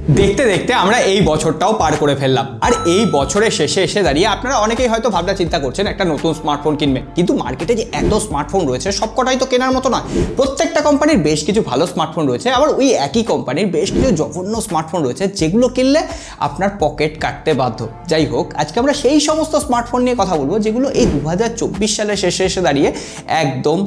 দেখতে দেখতে আমরা এই বছরটাও পার করে ফেললাম, আর এই বছরের শেষে এসে দাঁড়িয়ে আপনারা অনেকেই হয়তো ভাবনা চিন্তা করছেন একটা নতুন স্মার্টফোন কিনবেন, কিন্তু মার্কেটে যে এত স্মার্টফোন রয়েছে সবকটাই তো কেনার মতো নয়। প্রত্যেকটা কোম্পানির বেশ কিছু ভালো স্মার্টফোন রয়েছে, আবার ওই একই কোম্পানির বেশ কিছু জঘন্য স্মার্টফোন রয়েছে যেগুলো কিনলে আপনার পকেট কাটতে বাধ্য। যাই হোক, আজকে আমরা সেই সমস্ত স্মার্টফোন নিয়ে কথা বলবো যেগুলো এই 2024 সালের শেষে এসে দাঁড়িয়ে একদম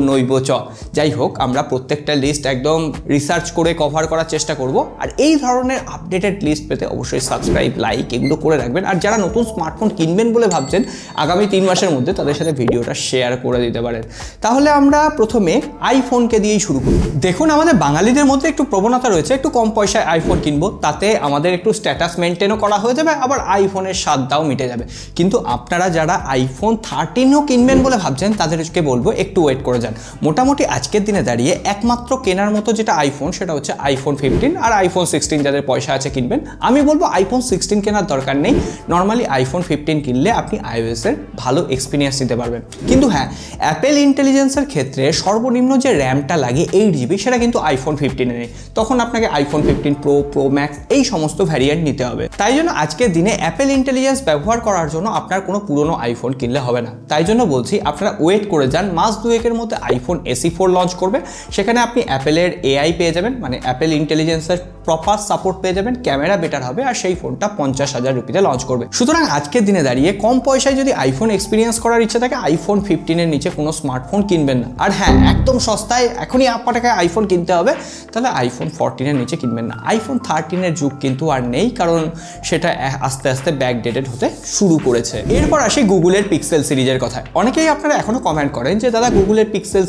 নইব চ। যাই হোক, আমরা প্রত্যেকটা লিস্ট একদম রিসার্চ করে কভার করার চেষ্টা করব, আর এই ধরনের আপডেটেড লিস্ট পেতে অবশ্যই সাবস্ক্রাইব, লাইক এগুলো করে রাখবেন। আর যারা নতুন স্মার্টফোন কিনবেন বলে ভাবছেন আগামী 3 মাসের মধ্যে, তাদের সাথে ভিডিওটা শেয়ার করে দিতে পারেন। তাহলে আমরা প্রথমে আইফোনকে দিয়েই শুরু করি। দেখুন, আমাদের বাঙালিদের মধ্যে একটু প্রবণতা রয়েছে একটু কম পয়সায় আইফোন কিনবো, তাতে আমাদের একটু স্ট্যাটাস মেনটেনও করা হয়ে যাবে, আবার আইফোনের স্বাদটাও মিটে যাবে। কিন্তু আপনারা যারা আইফোন 13ও কিনবেন বলে ভাবছেন তাদেরকে বলবো একটু ওয়েট করে যান। মোটামুটি আজকের দিনে দাঁড়িয়ে একমাত্র কেনার মতো যেটা আইফোন সেটা হচ্ছে আইফোন 15 আর আইফোন 16। যাদের পয়সা আছে কিনবেন। আমি বলবো আইফোন 16 কেনার দরকার নেই, নর্মালি আইফোন 15 কিনলে আপনি iOS এর ভালো এক্সপিরিয়েন্স নিতে পারবেন। কিন্তু হ্যাঁ, অ্যাপেল ইন্টেলিজেন্সের ক্ষেত্রে সর্বনিম্ন যে র্যামটা লাগে 8GB, সেটা কিন্তু আইফোন 15 নেই। তখন আপনাকে আইফোন 15 প্রো ম্যাক্স এই সমস্ত ভ্যারিয়েন্ট নিতে হবে। তাই জন্য আজকের দিনে অ্যাপেল ইন্টেলিজেন্স ব্যবহার করার জন্য আপনার কোনো পুরনো আইফোন কিনলে হবে না। তাই জন্য বলছি আপনারা ওয়েট করে যান, মাস 2-এর মধ্যে আইফোন SE4 লঞ্চ করবে। সেখানে আপনি অ্যাপেলের AI পেয়ে যাবেন, মানে অ্যাপেল ইন্টেলিজেন্সের প্রপার সাপোর্ট পেয়ে যাবেন, ক্যামেরা বেটার হবে, আর সেই ফোনটা 50,000 রুপিতে লঞ্চ করবে। সুতরাং আজকের দিনে দাঁড়িয়ে কম পয়সায় যদি আইফোন এক্সপিরিয়েন্স করার ইচ্ছা থাকে, আইফোন 15-এর নিচে কোনো স্মার্টফোন কিনবেন না। আর হ্যাঁ, একদম সস্তায় এখনই আপনার টাকায় আইফোন কিনতে হবে, তাহলে আইফোন 14-এর নিচে কিনবেন না। আইফোন 13-এর যুগ কিন্তু আর নেই, কারণ সেটা আস্তে আস্তে ব্যাকডেটেড হতে শুরু করেছে। এরপর আসি গুগলের পিক্সেল সিরিজের কথায়। অনেকেই আপনারা এখনো কমেন্ট করেন যে দাদা গুগলের পিক্সেল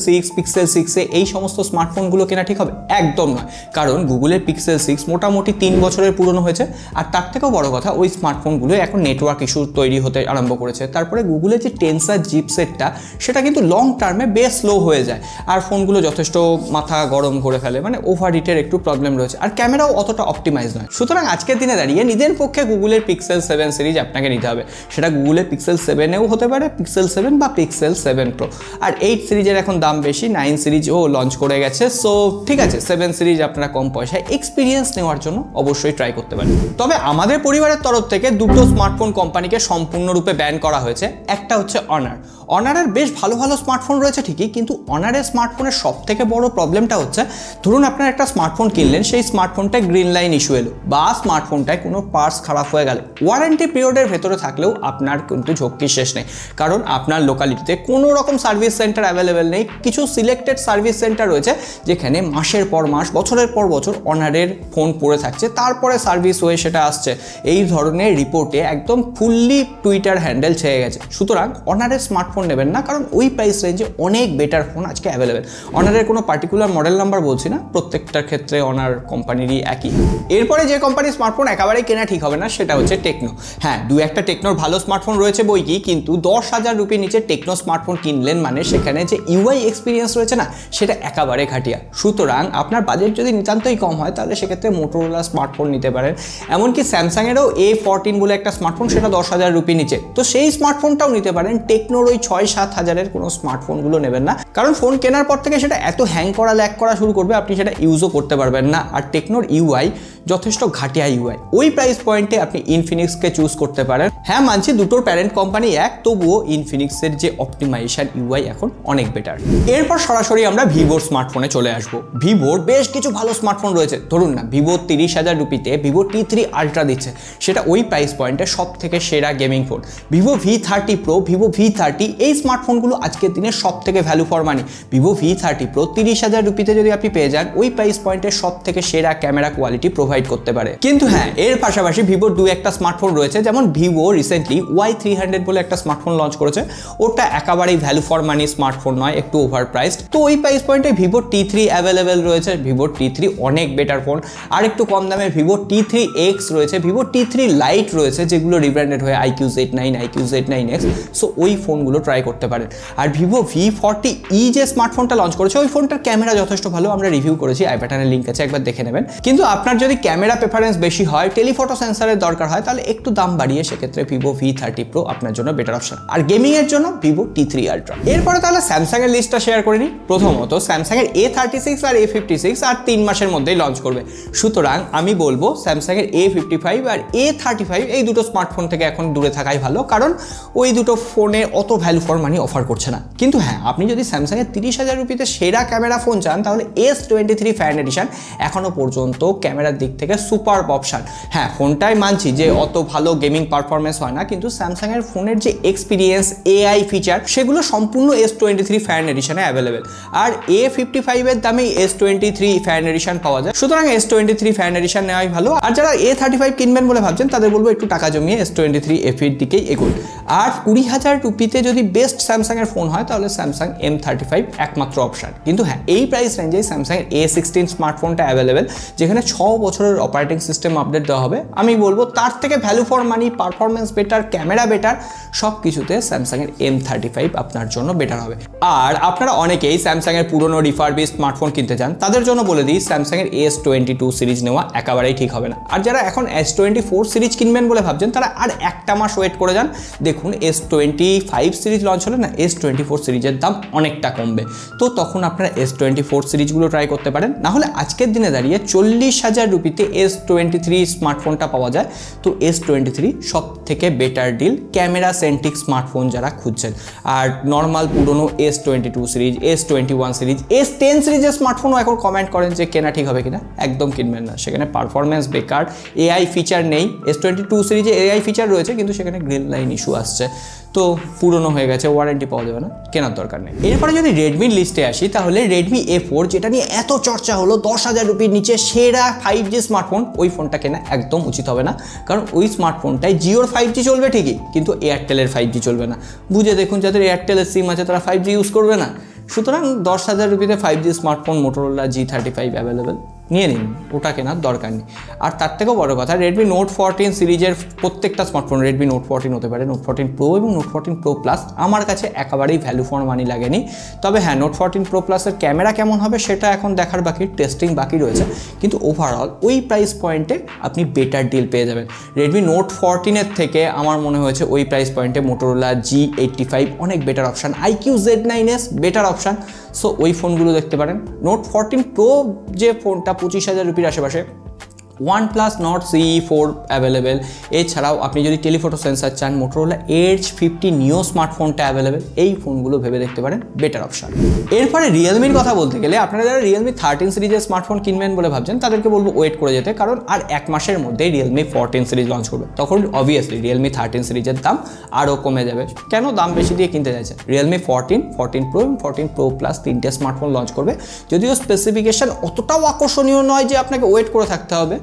6 এই সমস্ত স্মার্টফোনগুলো কেনা ঠিক হবে। একদম নয়, কারণ গুগলের পিক্সেল 6 মোটামুটি 3 বছরের পুরনো হয়েছে, আর তার থেকেও বড় কথা ওই স্মার্টফোনগুলো এখন নেটওয়ার্ক ইস্যু তৈরি হতে আরম্ভ করেছে। তারপরে গুগলের যে টেন্সার চিপসেটটা সেটা কিন্তু লং টার্মে বেশ স্লো হয়ে যায়, আর ফোনগুলো যথেষ্ট মাথা গরম করে ফেলে, মানে ওভার হিটের একটু প্রবলেম রয়েছে, আর ক্যামেরাও অতটা অপটিমাইজ নয়। সুতরাং আজকের দিনে দাঁড়িয়ে নিজের পক্ষে গুগলের পিক্সেল 7 সিরিজ আপনাকে নিতে হবে। সেটা গুগলের পিক্সেল 7-এও হতে পারে, পিক্সেল 7 বা পিক্সেল 7 প্রো। আর 8 সিরিজের এখন দাম বেশি, 9 সিরিজও লঞ্চ করে গেছে। সো ঠিক আছে, 7 সিরিজ আপনারা কম পয়সায় এক্সপিরিয়েন্স নেওয়ার জন্য অবশ্যই ট্রাই করতে পারেন। তবে আমাদের পরিবারের তরফ থেকে দুটো স্মার্টফোন কোম্পানিকে সম্পূর্ণরূপে ব্যান করা হয়েছে। একটা হচ্ছে অনারের বেশ ভালো ভালো স্মার্টফোন রয়েছে ঠিকই, কিন্তু অনারের স্মার্টফোনের সব থেকে বড় প্রবলেমটা হচ্ছে, ধরুন আপনার একটা স্মার্টফোন কিনলেন, সেই স্মার্টফোনটায় গ্রিন লাইন ইস্যু এলো, বা স্মার্টফোনটায় কোনো পার্টস খারাপ হয়ে গেল, ওয়ারেন্টি পিরিয়ডের ভেতরে থাকলেও আপনার কিন্তু ঝক্কি শেষ নেই, কারণ আপনার লোকালিটিতে কোনো রকম সার্ভিস সেন্টার অ্যাভেলেবেল নেই। কিছু সিলেক্টেড সার্ভিস সেন্টার রয়েছে যেখানে মাসের পর মাস, বছরের পর বছর অনারের ফোন পড়ে থাকছে, তারপরে সার্ভিস হয়ে সেটা আসছে। এই ধরনের রিপোর্টে একদম ফুললি টুইটার হ্যান্ডেল ছেয়ে গেছে। সুতরাং অনারের স্মার্টফোন নেবেন না, কারণ ওই প্রাইস রেঞ্জে অনেক বেটার ফোন আজকে অ্যাভেলেবেল। অনারের কোনো পার্টিকুলার মডেল নাম্বার বলছি না, প্রত্যেকটার ক্ষেত্রে অনার কোম্পানিরই একই। এরপরে যে কোম্পানির স্মার্টফোন একেবারেই কেনা ঠিক হবে না সেটা হচ্ছে টেকনো। হ্যাঁ, দু একটা টেকনোর ভালো স্মার্টফোন রয়েছে বই কি, কিন্তু 10,000 রুপির নিচে টেকনো স্মার্টফোন কিনলেন মানে সেখানে যে ইউআই এক্সপিরিয়েন্স রয়েছে না, সেটা একেবারে ঘাটিয়া। সুতরাং আপনার বাজেট যদি নিতান্তই কম হয় তাহলে সেক্ষেত্রে মোটোরোলা স্মার্টফোন নিতে পারেন। এমনকি স্যামসাংয়েরও A14 বলে একটা স্মার্টফোন, সেটা 10,000 রুপির নিচে, তো সেই স্মার্টফোনটাও নিতে পারেন। টেকনোর ওই 6-7 হাজারের কোনো স্মার্টফোনগুলো নেবেন না, কারণ ফোন কেনার পর থেকে সেটা এত হ্যাং করা ল্যাগ করা শুরু করবে, আপনি সেটা ইউজও করতে পারবেন না। আর টেকনোর ইউআই যথেষ্ট ঘাটিয়া ইউআই। ওই প্রাইস পয়েন্টে আপনি ইনফিনিক্সকে চুজ করতে পারেন। হ্যাঁ মানছি দুটোর প্যারেন্ট কোম্পানি এক, তবুও ইনফিনিক্সের যে অপটিমাইজেশন ইউআই এখন অনেক বেটার। এরপর সরাসরি আমরা ভিভোর স্মার্টফোনে চলে আসবো। ভিভোর বেশ কিছু ভালো স্মার্টফোন রয়েছে। ধরুন না, ভিভো 30,000 রুপিতে ভিভো T3 আলট্রা দিচ্ছে, সেটা ওই প্রাইস পয়েন্টে সব থেকে সেরা gaming phone. Vivo V30 pro, Vivo V30 এই স্মার্টফোনগুলো আজকের দিনে সব থেকে value for money. Vivo V30 pro 30,000 রুপিতে যদি আপনি পেয়ে যান, ওই প্রাইস পয়েন্টে সব থেকে সেরা ক্যামেরা কোয়ালিটি প্রোভাইড করতে পারে। কিন্তু হ্যাঁ, এর পাশাপাশি ভিভোর দু একটা স্মার্টফোন রয়েছে, যেমন ভিভো রিসেন্টলি Y300 বলে একটা স্মার্টফোন লঞ্চ করেছে। ওটা একেবারেই ভ্যালু ফর মানি স্মার্টফোন নয়, একটু ওভার প্রাইসড। তো ওই প্রাইস পয়েন্টে ভিভো T3 অ্যাভেলেবেল রয়েছে। ভিভো T3 অনেক বেটার ফোন। আর একটু কম দামে ভিভো T3X রয়েছে, ভিভো T3 লাইট রয়েছে, যেগুলো রিব্র্যান্ডেড হয়ে IQ Z9, IQ Z9X। So ওই ফোনগুলো ট্রাই করতে পারেন। আর ভিভো V40 ই যে স্মার্টফোনটা লঞ্চ করেছে ওই ফোনটার ক্যামেরা যথেষ্ট ভালো, আমরা রিভিউ করেছি, আই বাটনের লিঙ্ক আছে, একবার দেখে নেবেন। কিন্তু আপনার যদি ক্যামেরা প্রেফারেন্স বেশি হয়, টেলিফটো সেন্সরের দরকার হয়, তাহলে একটু দাম বাড়িয়ে সেক্ষেত্রে ভিভো V30 Pro আপনার জন্য বেটার অপশন। আর গেমিং এর জন্য ভিভো T3 Ultra। এরপরে তাহলে স্যামসাং এর লিস্টটা শেয়ার করে নিই। প্রথমত স্যামসাং এর A36 আর A56 আর 3 মাসের মধ্যেই লঞ্চ করবে, সুতরাং আমি বলবো স্যামসাং এর A55 আর A35 এই দুটো স্মার্টফোন থেকে এখন দূরে থাকাই ভালো, কারণ ওই দুটো ফোনে অত ভ্যালু ফর মানি অফার করছে না। কিন্তু হ্যাঁ, আপনি যদি স্যামসাং এর 30,000 রুপিতে সেরা ক্যামেরা ফোন চান, তাহলে S23 ফ্যান এডিশন এখনো পর্যন্ত ক্যামেরার দিক থেকে সুপার অপশন। হ্যাঁ, ফোনটাই মানছি যে অত ভালো গেমিং পারফরমেন্স হয় না, কিন্তু স্যামসাং এর ফোনের যে এক্সপিরিয়েন্স, AI ফিচার, সেগুলো সম্পূর্ণ S23 ফ্যান এডিশনে অ্যাভেলেবেল। আর A55 এর দামে S23 ফ্যান এডিশন পাওয়া যায়, সুতরাং S23 ফ্যান এডিশন নেওয়াই ভালো। আর যারা A35 কিনবেন বলে ভাবছেন, তাদের বলবো একটু টাকা জমিয়ে S23 FE এর দিকেই এগোন। আর 20,000 রুপিতে যদি বেস্ট স্যামসাং এর ফোন হয়, তাহলে স্যামসাং M35 একমাত্র অপশন। কিন্তু হ্যাঁ, এই প্রাইস রেঞ্জে স্যামসাং এর A16 স্মার্টফোনটা অ্যাভেলেবেল, যেখানে 6 বছরের অপারেটিং সিস্টেম আপডেট দেওয়া হবে। আমি বলবো তার থেকে value for money, performance better, camera better, সব কিছুতে স্যামসাং এর M35 আপনার জন্য বেটার হবে। আর আপনারা অনেকেই স্যামসাং এর পুরনো রিফারবিশ স্মার্টফোন কিনতে চান, তাদের জন্য বলে দিই স্যামসাং এর S22 সিরিজ নেওয়া একেবারেই ঠিক হবে না। আর যারা এখন S24 সিরিজ কিনবেন বলে ভাবছেন, তারা আর একটা মাস ওয়েট করে যান। দেখুন, S25 সিরিজ লঞ্চ হলে না S24 সিরিজের দাম অনেকটা কমবে, তো তখন আপনারা S24 সিরিজগুলো ট্রাই করতে পারেন। না হলে আজকের দিনে দাঁড়িয়ে 40,000 রুপিতে S23 স্মার্টফোনটা পাওয়া যায়, তো S23 সব থেকে better deal camera centric smartphone যারা খুঁজছেন। আর নর্মাল পুরনো S22 series, S21 series, S10 সিরিজের স্মার্টফোনও এখন কমেন্ট করেন যে কেনা ঠিক হবে কিনা, একদম কিনবেন না, সেখানে পারফরমেন্স বেকার, AI ফিচার নেই। S22 সিরিজে AI ফিচার রয়েছে, কিন্তু সেখানে গ্রিন লাইন ইস্যু আসছে, তো পুরনো হয়ে গেছে, ওয়ারেন্টি পাওয়া যাবে না, কেনার দরকার নেই। এরপরে যদি রেডমির লিস্টে আসি, তাহলে রেডমি A4, যেটা নিয়ে এত চর্চা হলো, 10,000 রুপির নিচে সেরা 5G স্মার্টফোন, ওই ফোনটা কেনা একদম উচিত হবে না, কারণ ওই স্মার্টফোনটাই জিওর 5G চলবে ঠিকই, কিন্তু এয়ারটেলের 5G চলবে না। বুঝে দেখুন, যাদের এয়ারটেলের সিম আছে তারা 5G ইউজ করবে না। সুতরাং 10,000 রুপিতে 5G smartphone Motorola G35 available, নিয়ে নিন, ওটা কেনার দরকার নেই। আর তার থেকেও বড় কথা, রেডমি নোট 14 সিরিজের প্রত্যেকটা স্মার্টফোন, রেডমি নোট 14 হতে পারে, নোট 14 প্রো এবং নোট 14 প্রো প্লাস, আমার কাছে একেবারেই ভ্যালু ফর মানি লাগেনি। তবে হ্যাঁ, নোট 14 প্রো প্লাসের ক্যামেরা কেমন হবে সেটা এখন দেখার বাকি, টেস্টিং বাকি রয়েছে, কিন্তু ওভারঅল ওই প্রাইস পয়েন্টে আপনি বেটার ডিল পেয়ে যাবেন। রেডমি নোট 14 থেকে আমার মনে হয়েছে ওই প্রাইস পয়েন্টে মোটোরোলা G85 অনেক better option, IQ Z9s better option, so ওই ফোনগুলো দেখতে পারেন। নোট 14 প্রো যে ফোনটা 25,000 রুপির আশেপাশে, OnePlus Nord CE4 অ্যাভেলেবেল। এছাড়াও আপনি যদি টেলিফটো সেন্সার চান, মোটোরোলা Edge 50 নিও স্মার্টফোনটা অ্যাভেলেবেল, এই ফোনগুলো ভেবে দেখতে পারেন, বেটার অপশান। এরপরে রিয়েলমির কথা বলতে গেলে, আপনারা যারা রিয়েলমি 13 সিরিজের স্মার্টফোন কিনবেন বলে ভাবছেন, তাদেরকে বলবো ওয়েট করে যেতে, কারণ আর এক মাসের মধ্যেই রিয়েলমি 14 সিরিজ লঞ্চ করবে, তখন অবভিয়াসলি রিয়েলমি 13 সিরিজের দাম আরও কমে যাবে। কেন দাম বেশি দিয়ে কিনতে চাইছে? রিয়েলমি 14, 14 প্রো এবং 14 প্রো প্লাস তিনটে স্মার্টফোন লঞ্চ করবে, যদিও স্পেসিফিকেশন অতটাও আকর্ষণীয় নয় যে আপনাকে ওয়েট করে থাকতে হবে।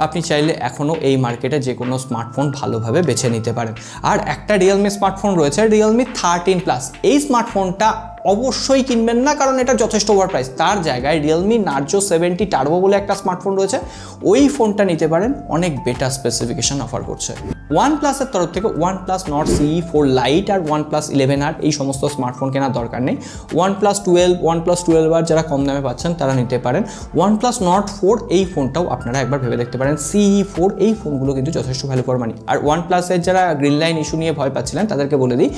আপনি চাইলে এখনও এই মার্কেটে যে কোনো স্মার্টফোন ভালোভাবে বেছে নিতে পারেন। আর একটা রিয়েলমি স্মার্টফোন রয়েছে, রিয়েলমি 13 প্লাস, এই স্মার্টফোনটা অবশ্যই কিনবেন না, কারণ এটা যথেষ্ট ওভার প্রাইস। তার জায়গায় রিয়েলমি নার্জো 70 টার্বো বলে একটা স্মার্টফোন রয়েছে, ওই ফোনটা নিতে পারেন, অনেক বেটার স্পেসিফিকেশন অফার করছে। OnePlus-এর তরফ থেকে OnePlus Nord CE4 Lite আর OnePlus 11R এই সমস্ত স্মার্টফোন কেনার দরকার নেই। OnePlus 12R যারা কম দামে পাচ্ছেন তারা নিতে পারেন। OnePlus Nord 4 এই ফোনটাও আপনারা একবার ভেবে দেখতে পারেন। CE4 এই ফোনগুলো কিন্তু যথেষ্ট ভ্যালু ফর মানি। আর OnePlus-এর যারা গ্রিন লাইন ইস্যু নিয়ে ভয় পাচ্ছিলেন, তাদেরকে বলে দিই,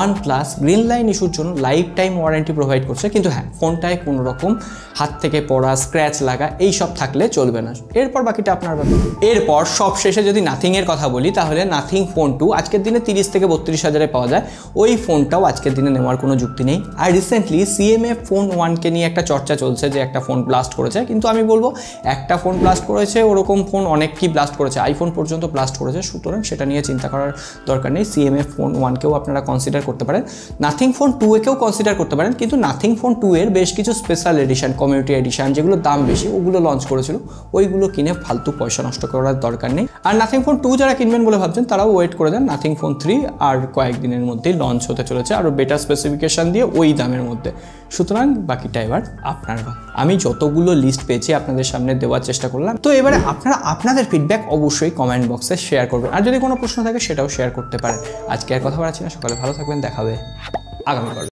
OnePlus গ্রিন লাইন ইস্যুর জন্য লাইফ টাইম ওয়ারেন্টি প্রোভাইড করছে, কিন্তু হ্যাঁ, ফোনটায় কোনো রকম হাত থেকে পড়া, স্ক্র্যাচ লাগা এইসব থাকলে চলবে না। এরপর বাকিটা আপনার ব্যাপার। এরপর সব শেষে যদি নাথিংয়ের কথা বলি, তাহলে নাথিং ফোন 2 আজকের দিনে 30 থেকে 32,000-এ পাওয়া যায়, ওই ফোনটাও আজকের দিনে নেওয়ার কোনো যুক্তি নেই। আর রিসেন্টলি CMA ফোন 1কে নিয়ে একটা চর্চা চলছে যে একটা ফোন ব্লাস্ট করেছে, কিন্তু আমি বলবো একটা ফোন ব্লাস্ট করেছে, ওরকম ফোন অনেক কি ব্লাস্ট করেছে, আইফোন পর্যন্ত ব্লাস্ট করেছে, সুতরাং সেটা নিয়ে চিন্তা করার দরকার নেই। CMA ফোন 1কেও আপনারা কনসিডার করতে পারেন, নাথিং ফোন 2কেও কনসিডার করতে পারেন, কিন্তু নাথিং ফোন 2 এর বেশ কিছু স্পেশাল এডিশন, কমিউনিটি এডিশন, যেগুলো দাম বেশি, ওগুলো লঞ্চ করেছিল, ওইগুলো কিনে ফালতু পয়সা নষ্ট করার দরকার নেই। আর নাথিং ফোন 2 যারা কিনবেন বলে ভাবছেন, তারাও ওয়েট করে দেন, নাথিং ফোন 3 আর কয়েকদিনের মধ্যেই লঞ্চ হতে চলেছে, আরও বেটার স্পেসিফিকেশন দিয়ে ওই দামের মধ্যে। সুতরাং বাকিটা এবার আপনার। আমি যতগুলো লিস্ট পেয়েছি আপনাদের সামনে দেওয়ার চেষ্টা করলাম। তো এবারে আপনারা আপনাদের ফিডব্যাক অবশ্যই কমেন্ট বক্সে শেয়ার করবেন, আর যদি কোনো প্রশ্ন থাকে সেটাও শেয়ার করতে পারেন। আজকে আর কথা বলাচ্ছি না, সকালে ভালো থাকবেন, দেখা হবে আগামীবার।